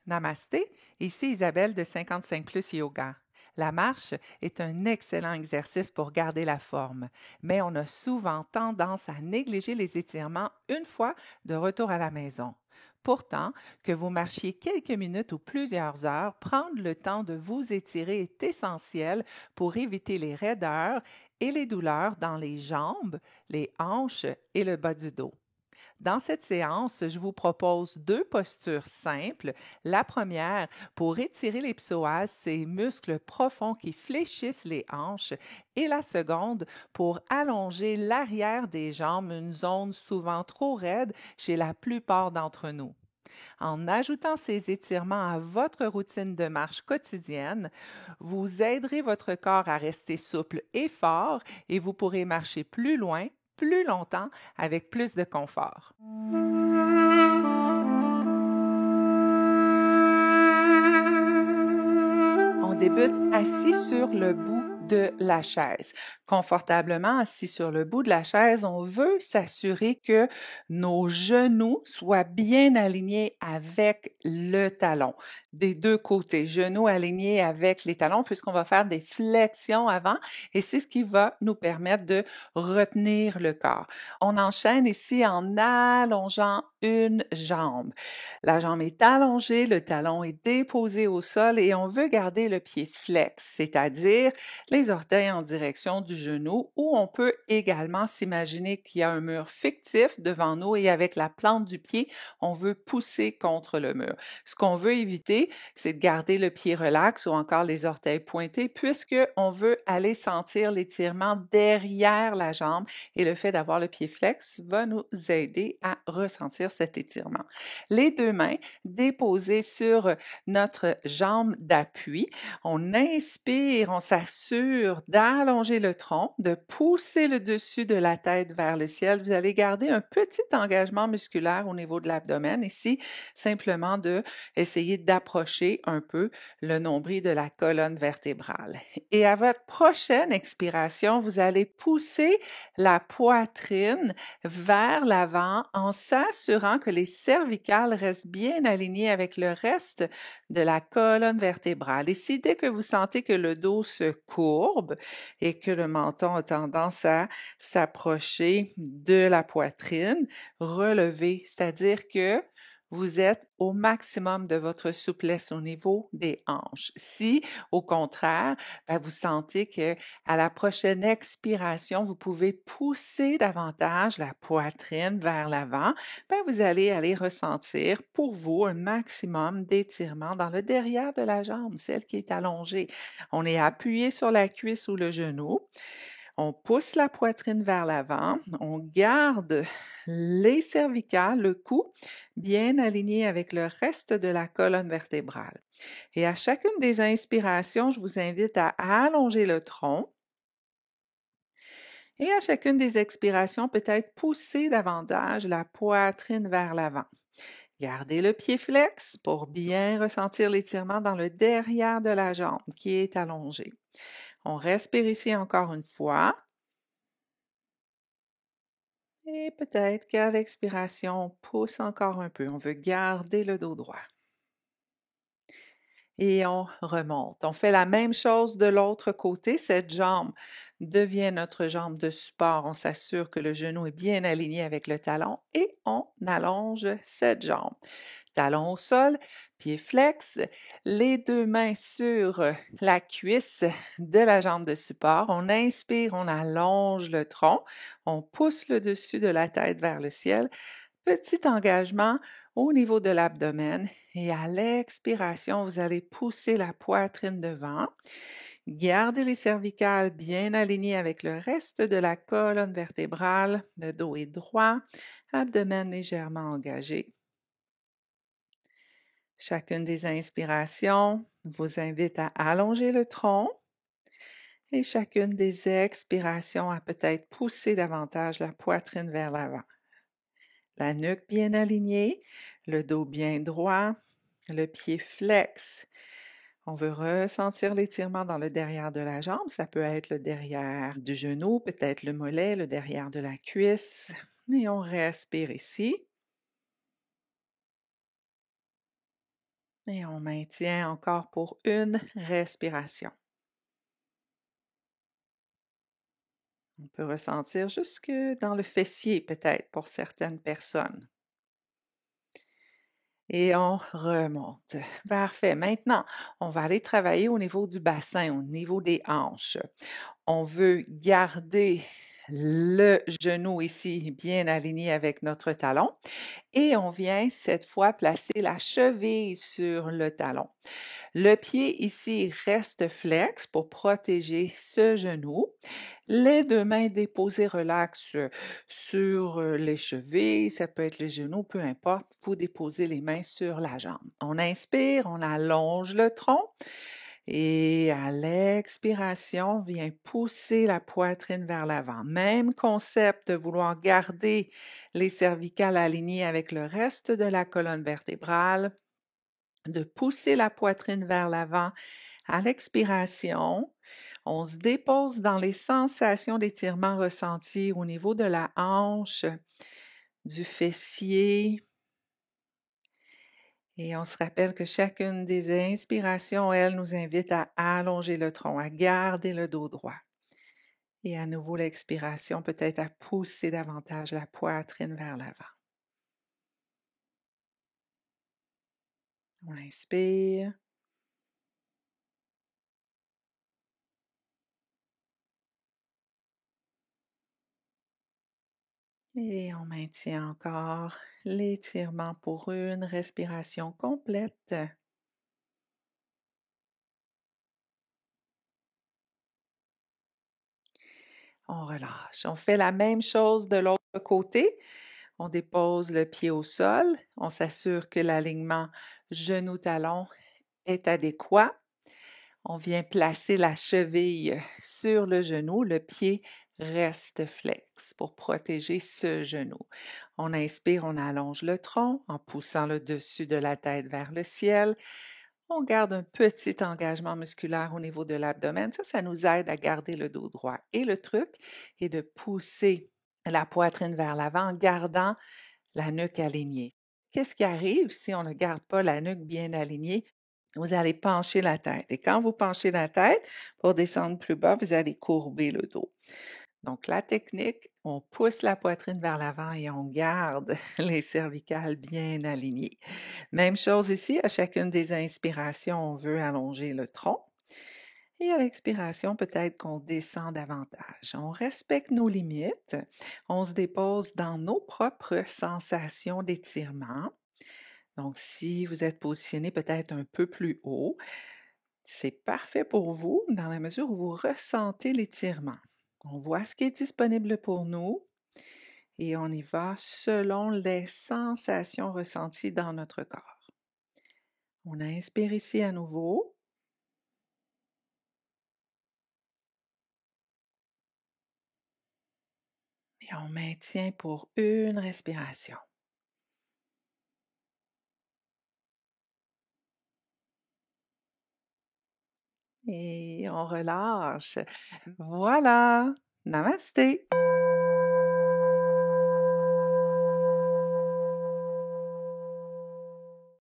Namasté, ici Isabelle de 55 Plus Yoga. La marche est un excellent exercice pour garder la forme, mais on a souvent tendance à négliger les étirements une fois de retour à la maison. Pourtant, que vous marchiez quelques minutes ou plusieurs heures, prendre le temps de vous étirer est essentiel pour éviter les raideurs et les douleurs dans les jambes, les hanches et le bas du dos. Dans cette séance, je vous propose deux postures simples. La première, pour étirer les psoas, ces muscles profonds qui fléchissent les hanches, et la seconde, pour allonger l'arrière des jambes, une zone souvent trop raide chez la plupart d'entre nous. En ajoutant ces étirements à votre routine de marche quotidienne, vous aiderez votre corps à rester souple et fort et vous pourrez marcher plus loin, plus longtemps, avec plus de confort. On débute assis sur le bout de la chaise. Confortablement assis sur le bout de la chaise, on veut s'assurer que nos genoux soient bien alignés avec le talon. Des deux côtés, genoux alignés avec les talons, puisqu'on va faire des flexions avant et c'est ce qui va nous permettre de retenir le corps. On enchaîne ici en allongeant une jambe. La jambe est allongée, le talon est déposé au sol et on veut garder le pied flex, c'est-à-dire les orteils en direction du genou, ou on peut également s'imaginer qu'il y a un mur fictif devant nous et avec la plante du pied, on veut pousser contre le mur. Ce qu'on veut éviter, c'est de garder le pied relax ou encore les orteils pointés puisque on veut aller sentir l'étirement derrière la jambe et le fait d'avoir le pied flex va nous aider à ressentir cet étirement. Les deux mains déposées sur notre jambe d'appui. On inspire, on s'assure d'allonger le tronc, de pousser le dessus de la tête vers le ciel. Vous allez garder un petit engagement musculaire au niveau de l'abdomen. Ici, simplement de essayer d'approcher un peu le nombril de la colonne vertébrale. Et à votre prochaine expiration, vous allez pousser la poitrine vers l'avant en s'assurant que les cervicales restent bien alignées avec le reste de la colonne vertébrale. Ici, dès que vous sentez que le dos se courbe et que le menton a tendance à s'approcher de la poitrine, relevez, c'est-à-dire que vous êtes au maximum de votre souplesse au niveau des hanches. Si, au contraire, vous sentez que à la prochaine expiration, vous pouvez pousser davantage la poitrine vers l'avant, vous allez aller ressentir pour vous un maximum d'étirement dans le derrière de la jambe, celle qui est allongée. On est appuyé sur la cuisse ou le genou. On pousse la poitrine vers l'avant, on garde les cervicales, le cou, bien aligné avec le reste de la colonne vertébrale. Et à chacune des inspirations, je vous invite à allonger le tronc. Et à chacune des expirations, peut-être pousser davantage la poitrine vers l'avant. Gardez le pied flex pour bien ressentir l'étirement dans le derrière de la jambe qui est allongée. On respire ici encore une fois. Et peut-être qu'à l'expiration, on pousse encore un peu. On veut garder le dos droit. Et on remonte. On fait la même chose de l'autre côté. Cette jambe devient notre jambe de support. On s'assure que le genou est bien aligné avec le talon et on allonge cette jambe. Talon au sol, pied flex, les deux mains sur la cuisse de la jambe de support. On inspire, on allonge le tronc, on pousse le dessus de la tête vers le ciel. Petit engagement au niveau de l'abdomen et à l'expiration, vous allez pousser la poitrine devant. Gardez les cervicales bien alignées avec le reste de la colonne vertébrale. Le dos est droit, abdomen légèrement engagé. Chacune des inspirations vous invite à allonger le tronc et chacune des expirations à peut-être pousser davantage la poitrine vers l'avant. La nuque bien alignée, le dos bien droit, le pied flex. On veut ressentir l'étirement dans le derrière de la jambe. Ça peut être le derrière du genou, peut-être le mollet, le derrière de la cuisse. Et on respire ici. Et on maintient encore pour une respiration. On peut ressentir jusque dans le fessier peut-être pour certaines personnes. Et on remonte. Parfait. Maintenant, on va aller travailler au niveau du bassin, au niveau des hanches. On veut garder le genou ici bien aligné avec notre talon et on vient cette fois placer la cheville sur le talon. Le pied ici reste flex pour protéger ce genou. Les deux mains déposées relax sur les chevilles, ça peut être les genoux, peu importe. Vous déposez les mains sur la jambe. On inspire, on allonge le tronc et à l'expiration, on vient pousser la poitrine vers l'avant. Même concept de vouloir garder les cervicales alignées avec le reste de la colonne vertébrale, de pousser la poitrine vers l'avant. À l'expiration, on se dépose dans les sensations d'étirement ressenties au niveau de la hanche, du fessier. Et on se rappelle que chacune des inspirations, elle, nous invite à allonger le tronc, à garder le dos droit. Et à nouveau, l'expiration, peut-être à pousser davantage la poitrine vers l'avant. On inspire. Et on maintient encore l'étirement pour une respiration complète. On relâche. On fait la même chose de l'autre côté. On dépose le pied au sol. On s'assure que l'alignement genou-talon est adéquat. On vient placer la cheville sur le genou. Le pied reste flex pour protéger ce genou. On inspire, on allonge le tronc en poussant le dessus de la tête vers le ciel. On garde un petit engagement musculaire au niveau de l'abdomen. Ça nous aide à garder le dos droit. Et le truc est de pousser la poitrine vers l'avant en gardant la nuque alignée. Qu'est-ce qui arrive si on ne garde pas la nuque bien alignée? Vous allez pencher la tête. Et quand vous penchez la tête, pour descendre plus bas, vous allez courber le dos. Donc, la technique, on pousse la poitrine vers l'avant et on garde les cervicales bien alignées. Même chose ici, à chacune des inspirations, on veut allonger le tronc. Et à l'expiration, peut-être qu'on descend davantage. On respecte nos limites. On se dépose dans nos propres sensations d'étirement. Donc, si vous êtes positionné peut-être un peu plus haut, c'est parfait pour vous dans la mesure où vous ressentez l'étirement. On voit ce qui est disponible pour nous et on y va selon les sensations ressenties dans notre corps. On inspire ici à nouveau. Et on maintient pour une respiration. Et on relâche. Voilà. Namasté.